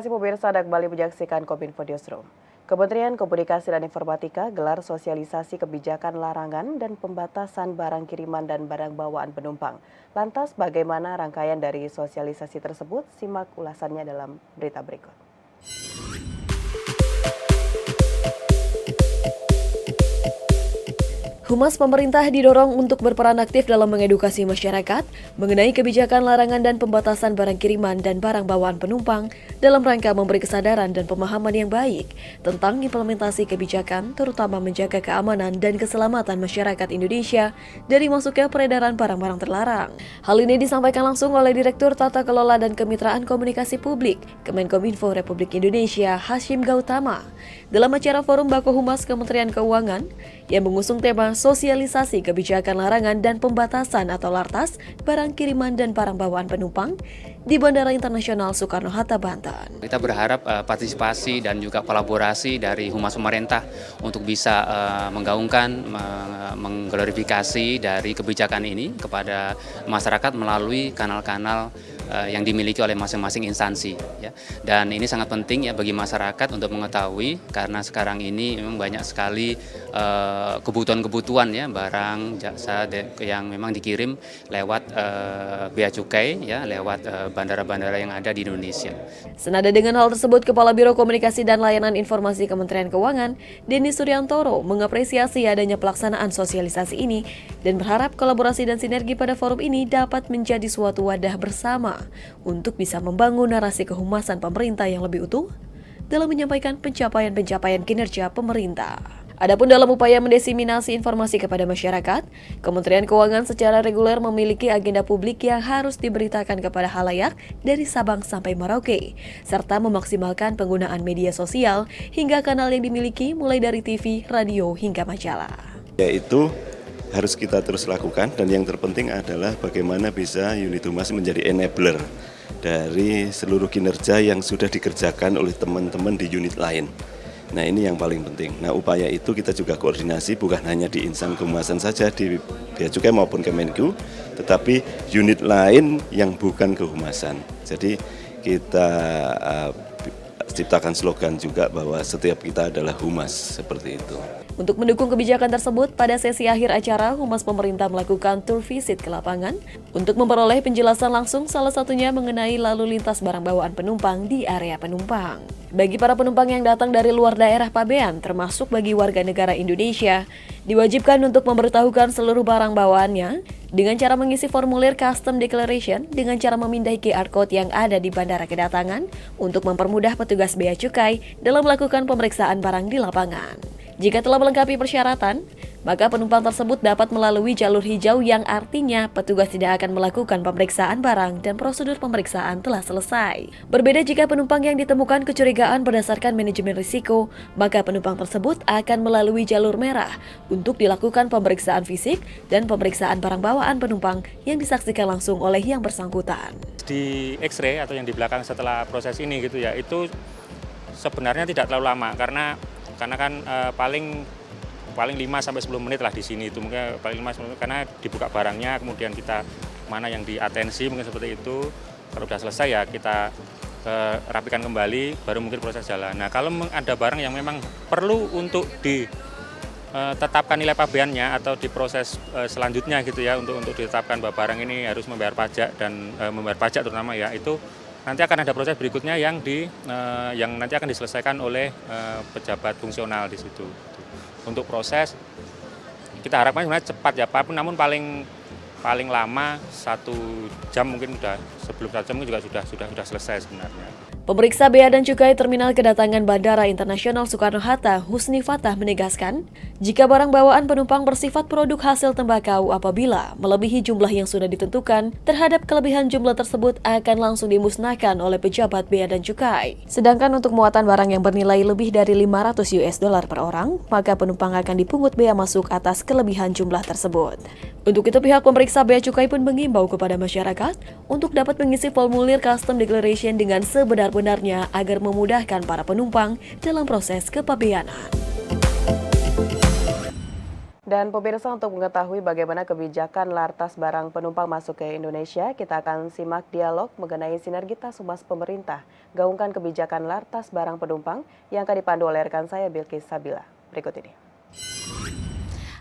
kasih pemirsa Anda kembali menyaksikan Kominfo Newsroom. Kementerian Komunikasi dan Informatika gelar sosialisasi kebijakan larangan dan pembatasan barang kiriman dan barang bawaan penumpang. Lantas bagaimana rangkaian dari sosialisasi tersebut? Simak ulasannya dalam berita berikut. Humas pemerintah didorong untuk berperan aktif dalam mengedukasi masyarakat mengenai kebijakan larangan dan pembatasan barang kiriman dan barang bawaan penumpang dalam rangka memberi kesadaran dan pemahaman yang baik tentang implementasi kebijakan, terutama menjaga keamanan dan keselamatan masyarakat Indonesia dari masuknya peredaran barang-barang terlarang. Hal ini disampaikan langsung oleh Direktur Tata Kelola dan Kemitraan Komunikasi Publik Kemenkominfo Republik Indonesia Hashim Gautama dalam acara Forum Bako Humas Kementerian Keuangan yang mengusung tema sosialisasi kebijakan larangan dan pembatasan atau LARTAS barang kiriman dan barang bawaan penumpang di Bandara Internasional Soekarno-Hatta, Banten. Kita berharap partisipasi dan juga kolaborasi dari Humas pemerintah untuk bisa menggaungkan, mengglorifikasi dari kebijakan ini kepada masyarakat melalui kanal-kanal yang dimiliki oleh masing-masing instansi, ya. Dan ini sangat penting ya bagi masyarakat untuk mengetahui karena sekarang ini memang banyak sekali kebutuhan-kebutuhan ya barang jasa yang memang dikirim lewat bea cukai ya lewat bandara-bandara yang ada di Indonesia. Senada dengan hal tersebut, Kepala Biro Komunikasi dan Layanan Informasi Kementerian Keuangan, Denny Suryantoro, mengapresiasi adanya pelaksanaan sosialisasi ini dan berharap kolaborasi dan sinergi pada forum ini dapat menjadi suatu wadah bersama untuk bisa membangun narasi kehumasan pemerintah yang lebih utuh dalam menyampaikan pencapaian-pencapaian kinerja pemerintah. Adapun dalam upaya mendiseminasi informasi kepada masyarakat, Kementerian Keuangan secara reguler memiliki agenda publik yang harus diberitakan kepada khalayak dari Sabang sampai Merauke, serta memaksimalkan penggunaan media sosial hingga kanal yang dimiliki mulai dari TV, radio, hingga majalah. Yaitu harus kita terus lakukan dan yang terpenting adalah bagaimana bisa unit humas menjadi enabler dari seluruh kinerja yang sudah dikerjakan oleh teman-teman di unit lain. Nah ini yang paling penting. Nah upaya itu kita juga koordinasi bukan hanya di insan kehumasan saja di Bea Cukai maupun Kemenku, tetapi unit lain yang bukan kehumasan. Jadi kita ciptakan slogan juga bahwa setiap kita adalah humas seperti itu. Untuk mendukung kebijakan tersebut, pada sesi akhir acara, Humas Pemerintah melakukan tour visit ke lapangan untuk memperoleh penjelasan langsung salah satunya mengenai lalu lintas barang bawaan penumpang di area penumpang. Bagi para penumpang yang datang dari luar daerah pabean, termasuk bagi warga negara Indonesia, diwajibkan untuk memberitahukan seluruh barang bawaannya dengan cara mengisi formulir Custom Declaration dengan cara memindai QR Code yang ada di bandara kedatangan untuk mempermudah petugas bea cukai dalam melakukan pemeriksaan barang di lapangan. Jika telah melengkapi persyaratan, maka penumpang tersebut dapat melalui jalur hijau yang artinya petugas tidak akan melakukan pemeriksaan barang dan prosedur pemeriksaan telah selesai. Berbeda jika penumpang yang ditemukan kecurigaan berdasarkan manajemen risiko, maka penumpang tersebut akan melalui jalur merah untuk dilakukan pemeriksaan fisik dan pemeriksaan barang bawaan penumpang yang disaksikan langsung oleh yang bersangkutan. Di X-ray atau yang di belakang setelah proses ini gitu ya, itu sebenarnya tidak terlalu lama karena kan paling 5-10 menit lah di sini itu mungkin paling 5-10 menit karena dibuka barangnya kemudian kita mana yang diatensi mungkin seperti itu, kalau sudah selesai ya kita rapikan kembali baru mungkin proses jalan. Nah kalau ada barang yang memang perlu untuk ditetapkan nilai pabeannya atau di proses selanjutnya gitu ya untuk ditetapkan bahwa barang ini harus membayar pajak dan membayar pajak terutama ya itu nanti akan ada proses berikutnya yang nanti akan diselesaikan oleh pejabat fungsional di situ. Untuk proses kita harapkan sebenarnya cepat ya Pak, namun paling lama 1 jam mungkin sebelum 1 jam mungkin juga sudah selesai sebenarnya. Pemeriksa Bea dan Cukai Terminal Kedatangan Bandara Internasional Soekarno-Hatta, Husni Fatah menegaskan, jika barang bawaan penumpang bersifat produk hasil tembakau apabila melebihi jumlah yang sudah ditentukan, terhadap kelebihan jumlah tersebut akan langsung dimusnahkan oleh pejabat Bea dan Cukai. Sedangkan untuk muatan barang yang bernilai lebih dari $500 per orang, maka penumpang akan dipungut bea masuk atas kelebihan jumlah tersebut. Untuk itu pihak pemeriksa Bea Cukai pun mengimbau kepada masyarakat untuk dapat mengisi formulir Custom Declaration dengan sebenar-benarnya agar memudahkan para penumpang dalam proses kepabeanan. Dan pemirsa, untuk mengetahui bagaimana kebijakan lartas barang penumpang masuk ke Indonesia, kita akan simak dialog mengenai sinergitas humas pemerintah, gaungkan kebijakan lartas barang penumpang yang akan dipandu oleh rekan saya Bilqis Sabila. Berikut ini.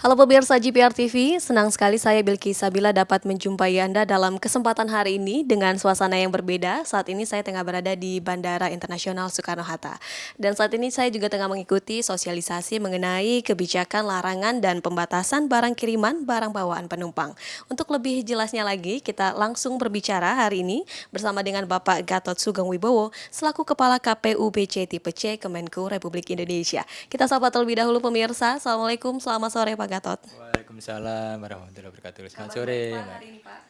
Halo pemirsa GPR TV, senang sekali saya Bilqis Sabila dapat menjumpai Anda dalam kesempatan hari ini dengan suasana yang berbeda. Saat ini saya tengah berada di Bandara Internasional Soekarno-Hatta. Dan saat ini saya juga tengah mengikuti sosialisasi mengenai kebijakan larangan dan pembatasan barang kiriman barang bawaan penumpang. Untuk lebih jelasnya lagi, kita langsung berbicara hari ini bersama dengan Bapak Gatot Sugeng Wibowo selaku Kepala KPU BC Tipe C Kemenku Republik Indonesia. Kita sapa terlebih dahulu pemirsa. Assalamualaikum, selamat sore Pak Gatot. Waalaikumsalam warahmatullahi wabarakatuh. Selamat sore, Mbak.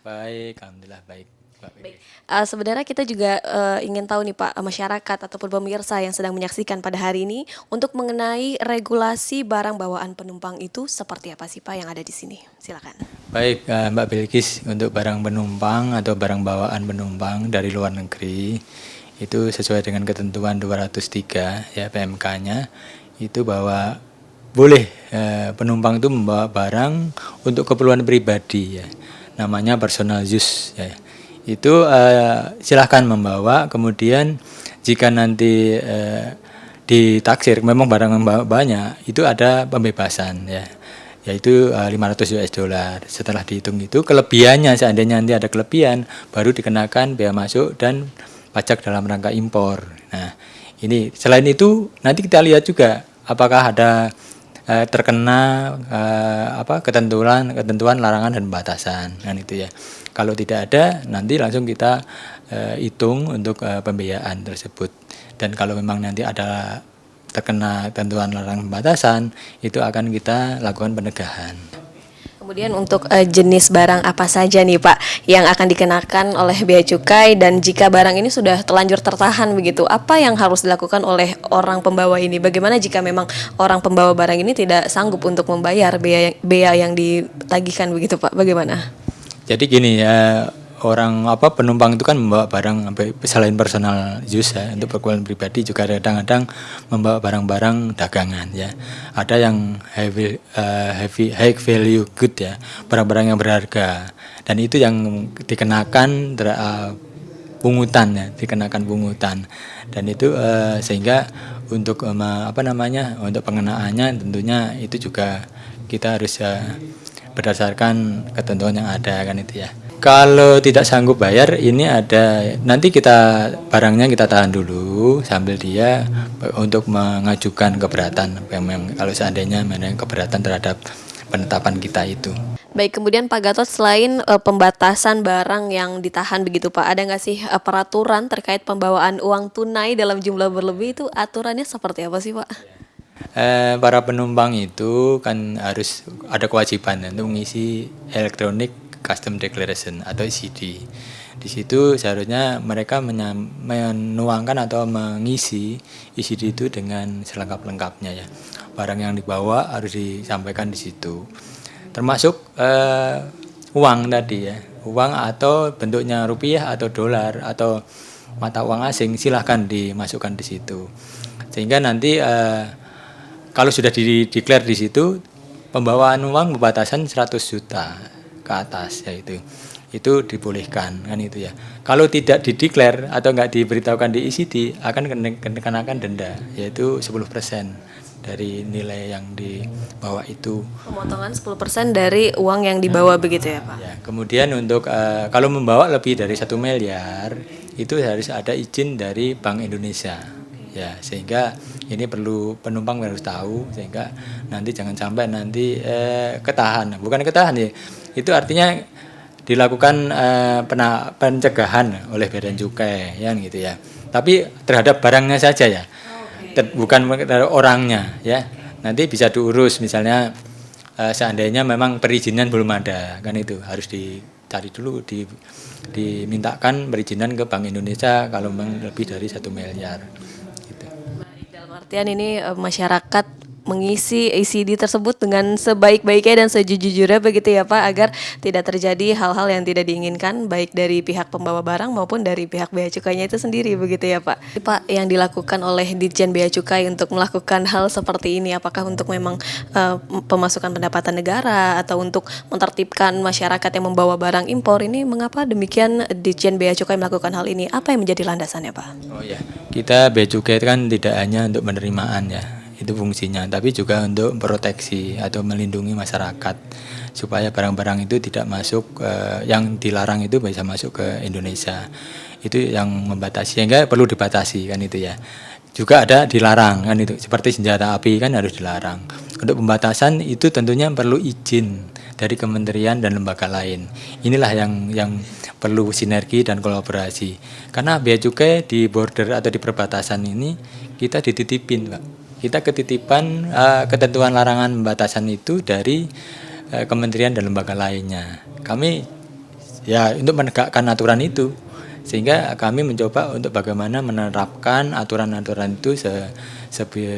Baik, alhamdulillah baik. Baik. Sebenarnya kita juga ingin tahu nih Pak, masyarakat ataupun pemirsa yang sedang menyaksikan pada hari ini untuk mengenai regulasi barang bawaan penumpang itu seperti apa sih Pak yang ada di sini? Silakan. Baik, Mbak Bilqis, untuk barang penumpang atau barang bawaan penumpang dari luar negeri itu sesuai dengan ketentuan 203 ya PMK-nya itu bahwa boleh penumpang itu membawa barang untuk keperluan pribadi ya, namanya personal use ya. Itu silahkan membawa, kemudian jika nanti ditaksir memang barang yang banyak itu ada pembebasan ya, yaitu 500 US dollar. Setelah dihitung itu kelebihannya, seandainya nanti ada kelebihan baru dikenakan bea masuk dan pajak dalam rangka impor. Nah ini selain itu nanti kita lihat juga apakah ada terkena ketentuan larangan dan batasan kan itu ya. Kalau tidak ada nanti langsung kita hitung untuk pembiayaan tersebut. Dan kalau memang nanti ada terkena ketentuan larangan batasan itu akan kita lakukan penegahan. Kemudian untuk jenis barang apa saja nih Pak yang akan dikenakan oleh bea cukai, dan jika barang ini sudah terlanjur tertahan begitu, apa yang harus dilakukan oleh orang pembawa ini? Bagaimana jika memang orang pembawa barang ini tidak sanggup untuk membayar bea yang ditagihkan begitu Pak? Bagaimana? Jadi gini ya, penumpang itu kan membawa barang selain personal use ya, untuk keperluan pribadi juga kadang-kadang membawa barang-barang dagangan ya. Ada yang high value good ya, barang-barang yang berharga, dan itu yang dikenakan pungutan ya, dan itu sehingga untuk untuk pengenaannya tentunya itu juga kita harus berdasarkan ketentuan yang ada kan itu ya. Kalau tidak sanggup bayar, ini ada nanti barangnya kita tahan dulu sambil dia untuk mengajukan keberatan. Kalau seandainya keberatan terhadap penetapan kita itu. Baik, kemudian Pak Gatot, selain pembatasan barang yang ditahan begitu Pak, ada nggak sih peraturan terkait pembawaan uang tunai dalam jumlah berlebih, itu aturannya seperti apa sih Pak? Para penumpang itu kan harus ada kewajiban untuk mengisi elektronik Custom Declaration atau ECD. Di situ seharusnya mereka menuangkan atau mengisi ECD itu dengan selengkap-lengkapnya ya. Barang yang dibawa harus disampaikan di situ. Termasuk uang tadi ya. Uang atau bentuknya rupiah atau dolar atau mata uang asing silahkan dimasukkan di situ. Sehingga nanti kalau sudah dideklar di situ, pembawaan uang batasan 100 juta ke atas ya, itu dibolehkan kan itu ya. Kalau tidak dideklar atau nggak diberitahukan di ECD akan dikenakan denda, yaitu 10% dari nilai yang dibawa itu. Pemotongan 10% dari uang yang dibawa begitu ya Pak? Ya, kemudian untuk kalau membawa lebih dari 1 miliar itu harus ada izin dari Bank Indonesia ya, sehingga ini perlu penumpang harus tahu, sehingga nanti jangan sampai nanti bukan ketahan ya, itu artinya dilakukan pencegahan oleh Bea dan Cukai ya gitu ya, tapi terhadap barangnya saja ya, bukan terhadap orangnya ya. Nanti bisa diurus misalnya seandainya memang perizinan belum ada kan, itu harus dicari dulu, dimintakan perizinan ke Bank Indonesia kalau memang lebih dari 1 miliar gitu. Dalam artian ini masyarakat mengisi ECD tersebut dengan sebaik-baiknya dan sejujurnya begitu ya Pak, agar tidak terjadi hal-hal yang tidak diinginkan baik dari pihak pembawa barang maupun dari pihak Bea Cukainya itu sendiri begitu ya Pak. Pak, yang dilakukan oleh Ditjen Bea Cukai untuk melakukan hal seperti ini, apakah untuk memang pemasukan pendapatan negara atau untuk menertibkan masyarakat yang membawa barang impor ini, mengapa demikian Ditjen Bea Cukai melakukan hal ini? Apa yang menjadi landasannya Pak? Oh ya, kita Bea Cukai kan tidak hanya untuk penerimaan ya, itu fungsinya, tapi juga untuk proteksi atau melindungi masyarakat supaya barang-barang itu tidak masuk, yang dilarang itu bisa masuk ke Indonesia. Itu yang membatasi, sehingga perlu dibatasi kan itu ya. Juga ada dilarang kan itu, seperti senjata api kan harus dilarang. Untuk pembatasan itu tentunya perlu izin dari kementerian dan lembaga lain. Inilah yang perlu sinergi dan kolaborasi. Karena Bea Cukai di border atau di perbatasan ini kita dititipin, Pak. Kita ketitipan ketentuan larangan pembatasan itu dari kementerian dan lembaga lainnya. Kami ya untuk menegakkan aturan itu, sehingga kami mencoba untuk bagaimana menerapkan aturan-aturan itu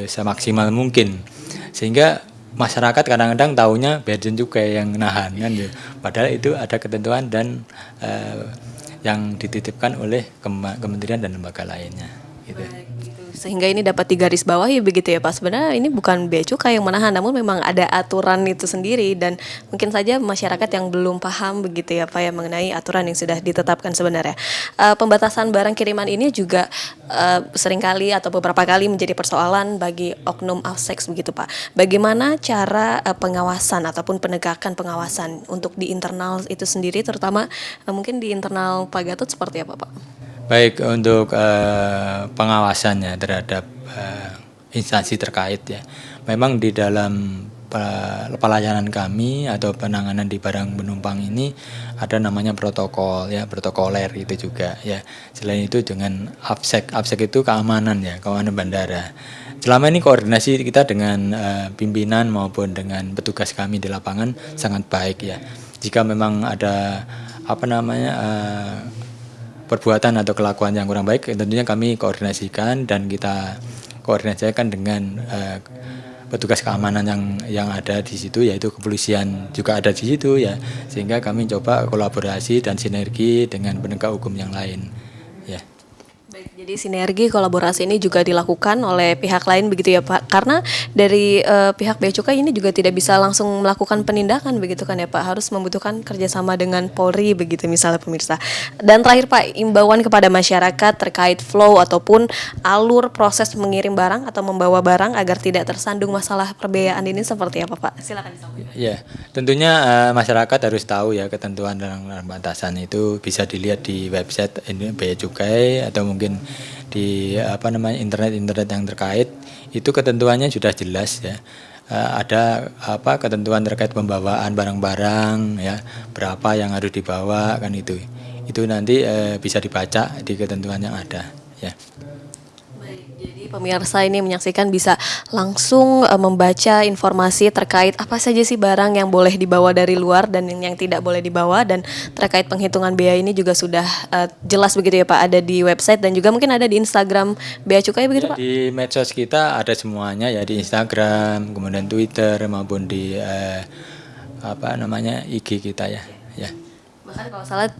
semaksimal mungkin, sehingga masyarakat kadang-kadang taunya Bea Cukai yang nahan kan, padahal itu ada ketentuan dan yang dititipkan oleh kementerian dan lembaga lainnya gitu. Sehingga ini dapat digarisbawahi begitu ya Pak. Sebenarnya ini bukan Bea Cukai yang menahan, namun memang ada aturan itu sendiri, dan mungkin saja masyarakat yang belum paham begitu ya Pak ya mengenai aturan yang sudah ditetapkan sebenarnya. Pembatasan barang kiriman ini juga seringkali atau beberapa kali menjadi persoalan bagi oknum AFSEX begitu Pak. Bagaimana cara pengawasan ataupun penegakan pengawasan untuk di internal itu sendiri, terutama mungkin di internal Pak Gatot seperti apa Pak? Baik, untuk pengawasannya terhadap instansi terkait ya, memang di dalam pelayanan kami atau penanganan di barang penumpang ini ada namanya protokol ya, protokoler itu juga ya. Selain itu dengan AFSEC itu keamanan ya, keamanan bandara. Selama ini koordinasi kita dengan pimpinan maupun dengan petugas kami di lapangan sangat baik ya. Jika memang ada perbuatan atau kelakuan yang kurang baik, tentunya kami koordinasikan dan kita koordinasikan dengan petugas keamanan yang ada di situ, yaitu kepolisian juga ada di situ ya, sehingga kami coba kolaborasi dan sinergi dengan penegak hukum yang lain ya. Baik, jadi sinergi kolaborasi ini juga dilakukan oleh pihak lain begitu ya Pak, karena dari pihak Bea Cukai ini juga tidak bisa langsung melakukan penindakan begitu kan ya Pak, harus membutuhkan kerjasama dengan Polri begitu misalnya pemirsa. Dan terakhir Pak, imbauan kepada masyarakat terkait flow ataupun alur proses mengirim barang atau membawa barang agar tidak tersandung masalah perbiayaan ini seperti apa Pak? Silakan disampaikan. Ya, tentunya masyarakat harus tahu ya ketentuan dan batasan itu bisa dilihat di website Bea Cukai atau mungkin di internet yang terkait. Itu ketentuannya sudah jelas ya. Ada ketentuan terkait pembawaan barang-barang ya, berapa yang harus dibawa kan itu nanti bisa dibaca di ketentuan yang ada ya. Jadi pemirsa ini menyaksikan bisa langsung membaca informasi terkait apa saja sih barang yang boleh dibawa dari luar dan yang tidak boleh dibawa, dan terkait penghitungan bea ini juga sudah jelas begitu ya Pak, ada di website dan juga mungkin ada di Instagram Bea Cukai begitu ya, Pak? di medsos kita ada semuanya ya, di Instagram, kemudian Twitter maupun di IG kita ya. Bahkan kalau salah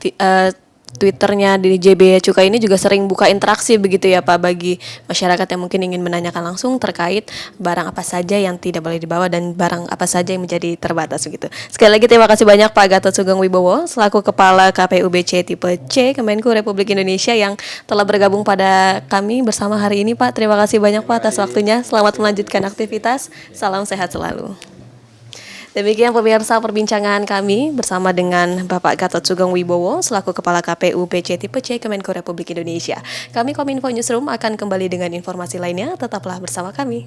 Twitternya di Bea Cukai ini juga sering buka interaksi begitu ya Pak, bagi masyarakat yang mungkin ingin menanyakan langsung terkait barang apa saja yang tidak boleh dibawa dan barang apa saja yang menjadi terbatas begitu. Sekali lagi terima kasih banyak Pak Gatot Sugeng Wibowo selaku Kepala KPU BC Tipe C Kemenku Republik Indonesia yang telah bergabung pada kami bersama hari ini Pak. Terima kasih banyak Pak atas waktunya. Selamat melanjutkan aktivitas. Salam sehat selalu. Demikian pemirsa perbincangan kami bersama dengan Bapak Gatot Sugeng Wibowo selaku Kepala KPU BC Tipe C Kemenku Republik Indonesia. Kami Kominfo Newsroom akan kembali dengan informasi lainnya. Tetaplah bersama kami.